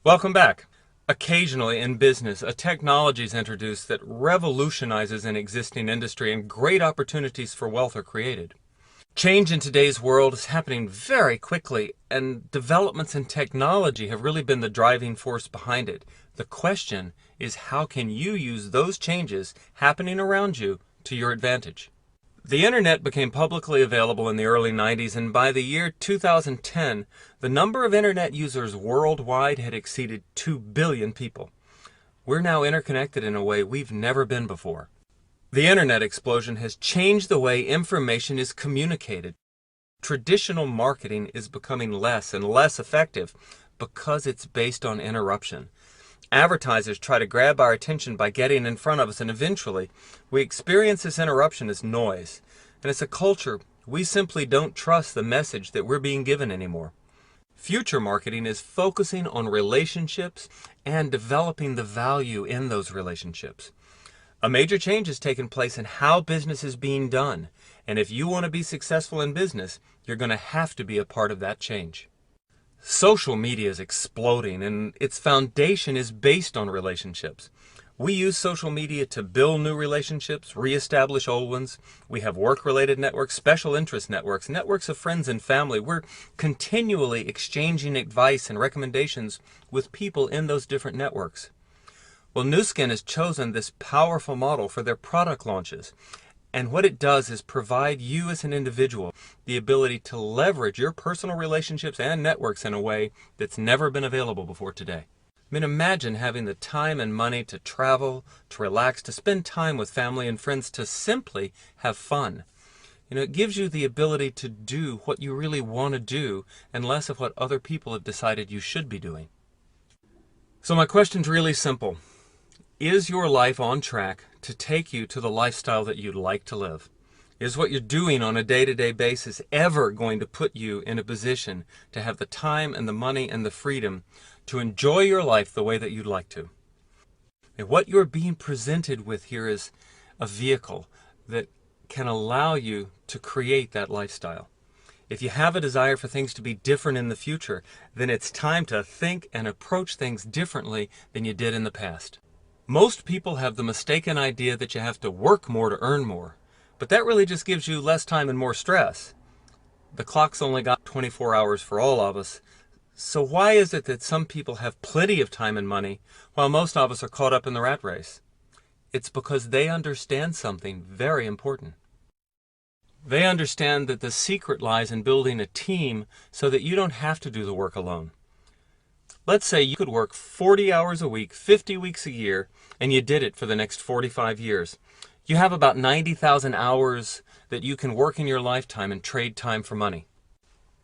Welcome back. Occasionally in business, a technology is introduced that revolutionizes an existing industry and great opportunities for wealth are created. Change in today's world is happening very quickly, and developments in technology have really been the driving force behind it. The question is, how can you use those changes happening around you to your advantage? The internet became publicly available in the early 90s, and by the year 2010, the number of internet users worldwide had exceeded 2 billion people. We're now interconnected in a way we've never been before. The internet explosion has changed the way information is communicated. Traditional marketing is becoming less and less effective because it's based on interruption. Advertisers try to grab our attention by getting in front of us, and eventually we experience this interruption as noise. And as a culture, we simply don't trust the message that we're being given anymore. Future marketing is focusing on relationships and developing the value in those relationships. A major change has taken place in how business is being done, and if you want to be successful in business, you're going to have to be a part of that change. Social media is exploding, and its foundation is based on relationships. We use social media to build new relationships, reestablish old ones. We have work-related networks, special interest networks, networks of friends and family. We're continually exchanging advice and recommendations with people in those different networks. Well, Nuskin has chosen this powerful model for their product launches. And what it does is provide you as an individual the ability to leverage your personal relationships and networks in a way that's never been available before today. I mean, imagine having the time and money to travel, to relax, to spend time with family and friends, to simply have fun. It gives you the ability to do what you really want to do and less of what other people have decided you should be doing. So my question's really simple. Is your life on track to take you to the lifestyle that you'd like to live? Is what you're doing on a day-to-day basis ever going to put you in a position to have the time and the money and the freedom to enjoy your life the way that you'd like to? And what you're being presented with here is a vehicle that can allow you to create that lifestyle. If you have a desire for things to be different in the future, then it's time to think and approach things differently than you did in the past. Most people have the mistaken idea that you have to work more to earn more, but that really just gives you less time and more stress. The clock's only got 24 hours for all of us, so why is it that some people have plenty of time and money while most of us are caught up in the rat race? It's because they understand something very important. They understand that the secret lies in building a team so that you don't have to do the work alone. Let's say you could work 40 hours a week, 50 weeks a year, and you did it for the next 45 years. You have about 90,000 hours that you can work in your lifetime and trade time for money.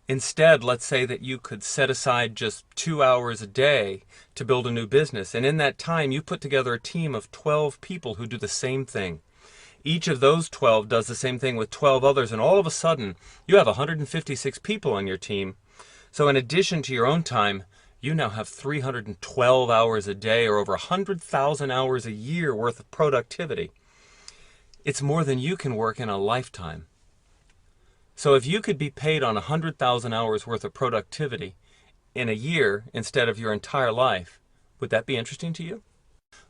Instead, let's say that you could set aside just 2 hours a day to build a new business, and in that time you put together a team of 12 people who do the same thing. Each of those 12 does the same thing with 12 others, and all of a sudden you have 156 people on your team. So in addition to your own time, you now have 312 hours a day, or over 100,000 hours a year worth of productivity. It's more than you can work in a lifetime. So if you could be paid on 100,000 hours worth of productivity in a year instead of your entire life, would that be interesting to you?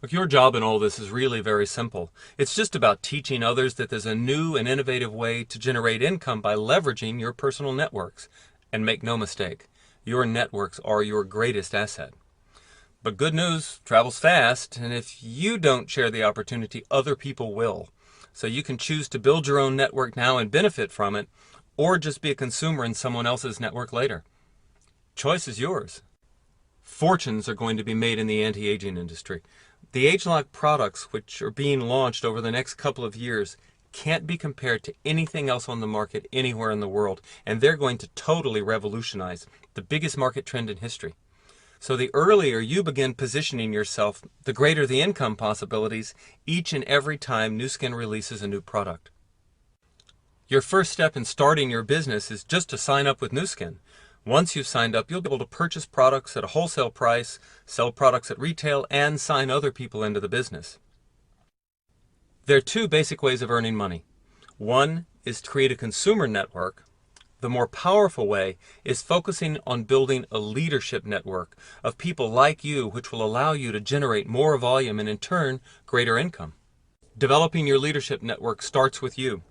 Look, your job in all this is really very simple. It's just about teaching others that there's a new and innovative way to generate income by leveraging your personal networks. And make no mistake, your networks are your greatest asset. But good news travels fast, and if you don't share the opportunity, other people will. So you can choose to build your own network now and benefit from it, or just be a consumer in someone else's network later. Choice is yours. Fortunes are going to be made in the anti-aging industry. The AgeLOC products, which are being launched over the next couple of years, can't be compared to anything else on the market anywhere in the world, and they're going to totally revolutionize the biggest market trend in history. So the earlier you begin positioning yourself, the greater the income possibilities each and every time Nuskin releases a new product. Your first step in starting your business is just to sign up with Nuskin. Once you've signed up, you'll be able to purchase products at a wholesale price, sell products at retail, and sign other people into the business. There are two basic ways of earning money. One is to create a consumer network. The more powerful way is focusing on building a leadership network of people like you, which will allow you to generate more volume and in turn, greater income. Developing your leadership network starts with you.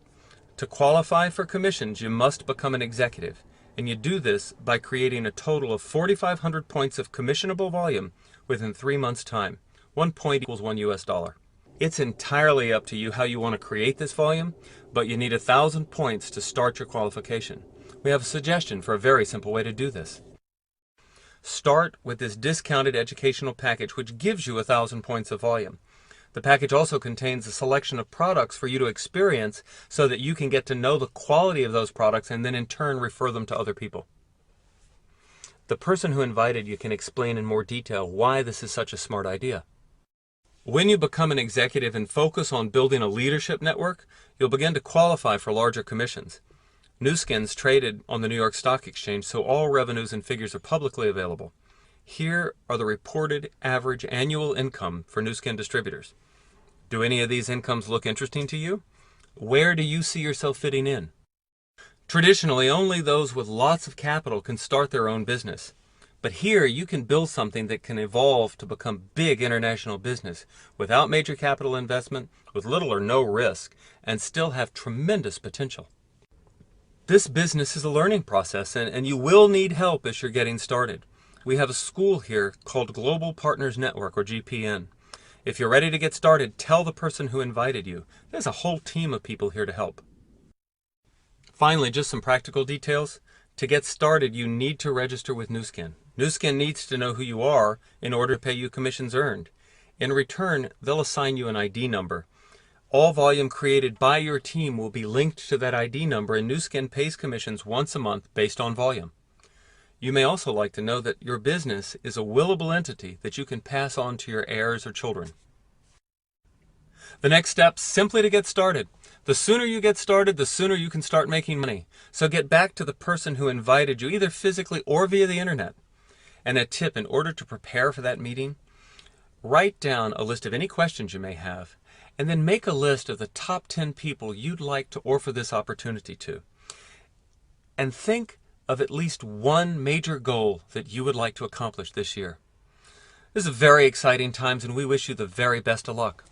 To qualify for commissions, you must become an executive, and you do this by creating a total of 4,500 points of commissionable volume within 3 months' time. 1 point equals $1. It's entirely up to you how you want to create this volume, but you need 1,000 points to start your qualification. We have a suggestion for a very simple way to do this. Start with this discounted educational package, which gives you 1,000 points of volume. The package also contains a selection of products for you to experience so that you can get to know the quality of those products and then in turn refer them to other people. The person who invited you can explain in more detail why this is such a smart idea. When you become an executive and focus on building a leadership network, you'll begin to qualify for larger commissions. Nuskin's traded on the New York Stock Exchange, so all revenues and figures are publicly available. Here are the reported average annual income for Nuskin distributors. Do any of these incomes look interesting to you? Where do you see yourself fitting in? Traditionally, only those with lots of capital can start their own business. But here you can build something that can evolve to become big international business without major capital investment, with little or no risk, and still have tremendous potential. This business is a learning process, and you will need help as you're getting started. We have a school here called Global Partners Network, or GPN. If you're ready to get started, tell the person who invited you. There's a whole team of people here to help. Finally, just some practical details. To get started, you need to register with Nuskin. Nuskin needs to know who you are in order to pay you commissions earned. In return, they'll assign you an ID number. All volume created by your team will be linked to that ID number, and Nuskin pays commissions once a month based on volume. You may also like to know that your business is a willable entity that you can pass on to your heirs or children. The next step, simply to get started. The sooner you get started, the sooner you can start making money. So get back to the person who invited you, either physically or via the internet. And a tip, in order to prepare for that meeting, write down a list of any questions you may have, and then make a list of the top 10 people you'd like to offer this opportunity to. And think of at least one major goal that you would like to accomplish this year. This is very exciting times, and we wish you the very best of luck.